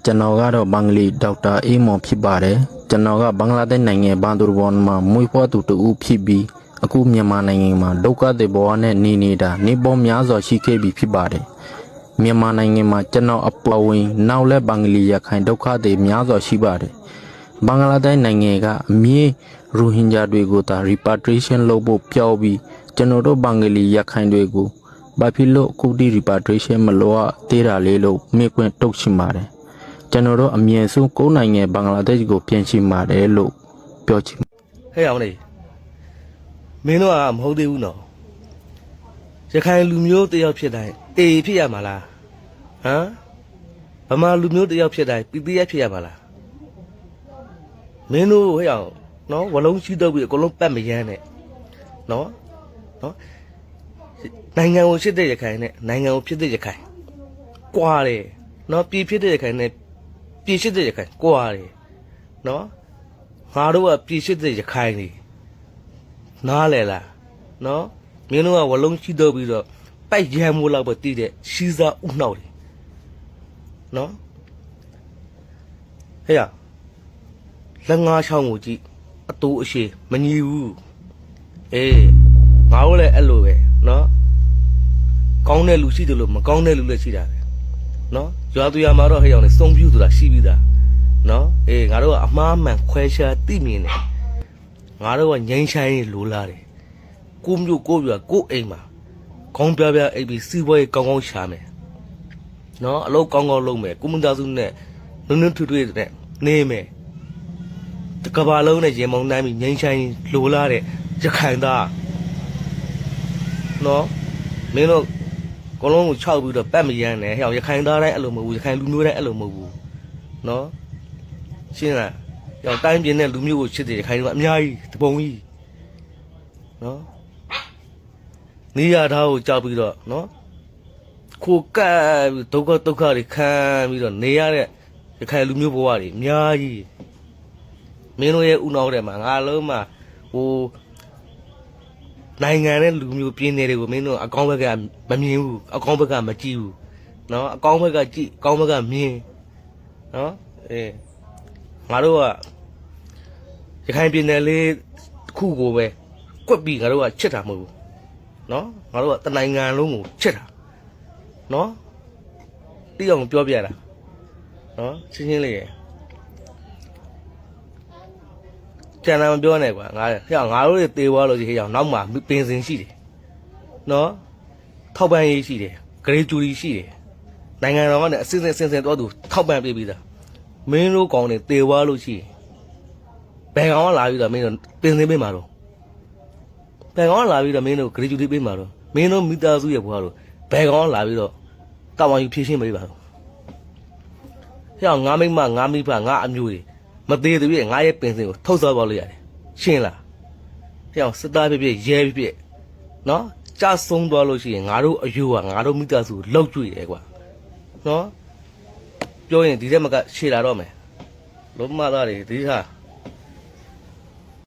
ကျွန်တော်ကတော့ဘင်္ဂလီဒေါက်တာအေးမော်ဖြစ်ပါတယ်ကျွန်တော်ကဘင်္ဂလားဒေ့ရှ်နိုင်ငံဘန်ဒူရဘော်မှာမွေးဖွားသူတူဦးဖြစ်ပြီးအခုမြန်မာနိုင်ငံမှာဒုက္ခသည်ဘဝနဲ့နေနေတာနေပေါများစွာရှိခဲ့ပြီဖြစ်ပါတယ်မြန်မာနိုင်ငံမှာကျွန်တော်အပေါ်ဝင်နောက်လက်ဘင်္ဂလီရခိုင်ဒုက္ခသည်များစွာရှိပါတယ်ဘင်္ဂလားဒေ့ရှ်နိုင်ငံကအမြင့်ရိုဟင်ဂျာတွေကိုသာ repatriation လုပ်ဖို့ပြောပြီးကျွန်တော်တို့ဘင်္ဂလီရခိုင်တွေကိုဘာဖြစ်လို့အခုဒီ repatriation မလုပ်သေးတာလဲလို့မေးခွန်းထုတ်ချင်ပါတယ်ကျွန်တော်တို့အမြင်ဆုံးကိုယ်နိုင်ငံဘင်္ဂလားဒေ့ရှ်ကိုပြန်ချင်ပါတယ်လို့ပြောချင်ဟဲ့အောင်လေမင်းတို့ကမဟုတ်သေးဘူးနော်ရခိုင်လူမျိုးတယောက်ဖြစ်တိုင်းအေးဖြစ်ရမှာလားဟမ်ဗမာလူမျိုးတယောက်ဖြစ်တိုင်း PDF ဖြစ်ရမှာလားမင်းတို့ဟဲ့အောင်နော်ဝလုံးရှိတော့ပြီးအကုန်လုံးပတ်မရမ်းနဲ့နော်နိုင်ငံကိုဖြစ်တဲ့ရခိုင်နဲ့နိုင်ငံကိုဖြစ်တဲ့ရခိုင်ကွာတယ်နော်ပြည်ဖြစ်တဲ့ရခိုင်နဲ့ပြည်ဖြစ်တဲ့ရခိုင်ကွာတယ်နော်ငါတို့ကပြည်ဖြစ်တဲ့ရခိုင်နေနားလေလားနော်မင်းတို့ကဝလုံးရှိတော့ပြီးတော့ပိုက်ရမ်းမိုးလောက်ပဲတည်တဲ့ရှီးစားဥနှောက်တယ်နော်ဟဲ့ရလက်ငါးချောင်းကိုကြည့်အတူအရှိမညီဘူးအေးငါတို့လည်းအဲ့လိုပဲနော်ကောင်းတဲ့လူရှိတယ်လို့မကောင်းတဲ့လူလည်းရှိတာပဲနော်ရွာသူရွာမှာတော့ဟဲ့အောင်လေစုံပြူဆိုတာရှိပြီးသားနော်အေးငါတို့ကအမှားမှန်ခွဲရှားသိမြင်တယ်ငါတို့ကငိမ့်ဆိုင်လိုလားတယ်ကိုမျိုးကိုရွာကိုအိမ်မှာခေါင်းပြပြအိပ်ပြီးစီးပွားရေးကောင်းကောင်းရှာမယ်နော်အလုပ်ကောင်းကောင်းလုပ်မယ်ကိုမသားစုနဲ့နုံနုံထွေထွေနဲ့နေမယ်တကဘာလုံးနဲ့ရေမောင်းနှမ်းပြီးငိမ့်ဆိုင်လိုလားတဲ့ရခိုင်သားနော်မင်းတို့ကောလုံးကို6ပြီးတော့ပတ်မရမ်းနဲ့ဟဲ့ရခိုင်သားတိုင်းအဲ့လိုမဟုတ်ဘူးရခိုင်လူမျိုးတိုင်းအဲ့လိုမဟုတ်ဘူးနော်ရှင်းလားကြောင်တိုင်းပြင်းတဲ့လူမျိုးကိုချစ်တယ်ရခိုင်တွေကအများကြီးတပုံကြီးနော်နေရသားကိုကြောက်ပြီးတော့နော်ခိုကပ်ဒုက္ခတွေခံပြီးတော့နေရတဲ့ရခိုင်လူမျိုးဘဝတွေအများကြီးမင်းတို့ရဲ့ဥနောက်တဲ့မှာငါလုံးမှာဟိုနိုင်ငံနဲ့လူမျိုးပြင်းနေတွေကိုမင်းတို့အကောင်းဘက်ကမမြင်ဘူးအကောင်းဘက်ကမကြည့်ဘူးနော်အကောင်းဘက်ကကြည့်အကောင်းဘက်ကမြင်နော်အေးငါတို့ကရခိုင်ပြည်နယ်လေးခုကိုပဲကွက်ပြီးငါတို့ကချစ်တာမဟုတ်ဘူးနော်ငါတို့ကတနိုင်ငံလုံးကိုချစ်တာနော်တိအောင်ပြောပြတာနော်ရှင်းရှင်းလေးရကျန်တာမပြောနဲ့ကွာငါတို့တွေတေသွားလို့ရှိရင်နောက်မှပင်စင်ရှိတယ်နော်ထောက်ပံ့ရေးရှိတယ်ဂရေဂျူရီရှိတယ်နိုင်ငံတော်ကနေအစစ်စစ်တော့သူထောက်ပံ့ပေးပြီးသားမင်းတို့ကောင်တွေတေသွားလို့ရှိရင်ဘယ်ကောင်ကလာပြီးတော့မင်းတို့ပင်စင်ပေးမှာတော့ဘယ်ကောင်ကလာပြီးတော့မင်းတို့ဂရေဂျူရီပေးမှာတော့မင်းတို့မိသားစုရဲ့ဘွားတို့ဘယ်ကောင်ကလာပြီးတော့တာဝန်ယူဖြည့်ရှင်းပေးပါတော့ဟဲ့ငါမိမငါမိဖငါအမျိုးတွေမသေးသေးရဲ့ငါရဲ့ပင်စင်ကိုထုတ်ဆောက်သွားလို့ရတယ်ရှင်းလားဟဲ့စစ်သားဖြစ်ရဲဖြစ်နော်ကြဆုံးသွားလို့ရှိရင်ငါတို့အယူကငါတို့မိသားစုလောက်ကျွေတယ်ကွာနော်ပြောရင်ဒီထက်မကရှေ့လာတော့မယ်လုံးမသားတွေဒီဟာ